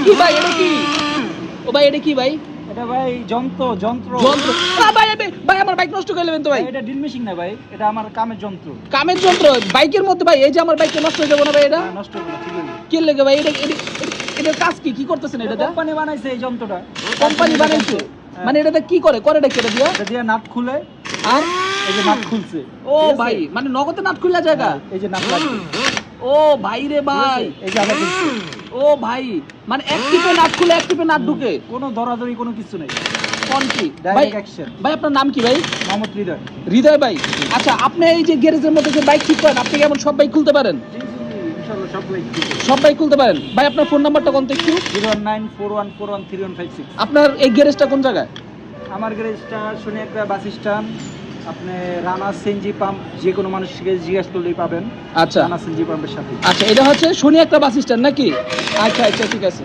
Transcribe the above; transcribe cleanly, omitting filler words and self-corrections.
কি ভাই, এটা কি? ও ভাই, এটা কি ভাই? এটা ভাই যন্ত্র। ভাই আমার বাইক নষ্ট করে নেবেন তো ভাই। এটা ড্রিল মেশিন না ভাই, এটা আমার কামের যন্ত্র। কামের যন্ত্র বাইকের মধ্যে ভাই? এই যে আমার বাইকটা নষ্ট হয়ে যাবে না ভাই এটা? নষ্ট হবে না, ঠিক আছে। কি লাগে ভাই? এটার কাজ কি? কি করতেছেন এটা? কোম্পানি বানাইছে এই যন্ত্রটা। কোম্পানি বানাইছে? মানে এটা কি করে? করেটা কি এটা দিয়া? এটা দিয়ে নাট খুলে, আর এই যে নাট খুলছে। ও ভাই, মানে নগদে নাট খুললা জায়গা? এই যে নাট লাগবে। ও ভাই রে ভাই, এই যে আবার খুলছে। ও ভাই, মানে এক টিপে নাট খুলে এক টিপে নাট ঢুকে? কোনো দরাদরি কোনো কিছু নেই, কোন কি ভাই? Direct action. ভাই আপনার নাম কি ভাই? মোহাম্মদ হৃদয়। হৃদয় ভাই। আচ্ছা, আপনি এই যে গ্যারেজের মধ্যে যে বাইক ঠিক করেন, আপনি কি এমন সব বাইক খুলতে পারেন? জি জি জি, ইনশাআল্লাহ সব লাইক দিতে। সব বাইক খুলতে পারেন? ভাই আপনার ফোন নাম্বারটা কোন একটু? 01941413156। আপনার এই গ্যারেজটা কোন জায়গায়? আমার গ্যারেজটা সোনিয়াকড়া বাস স্ট্যান্ড। আপনি রানা সিএনজি পাম্প, যে কোনো মানুষকে জিজ্ঞাসা করলেই পাবেন। আচ্ছা রানা সিএনজি পাম্পের সাথে। আচ্ছা, এটা হচ্ছে শনি একটা বাস স্ট্যান্ড নাকি? আচ্ছা আচ্ছা, ঠিক আছে।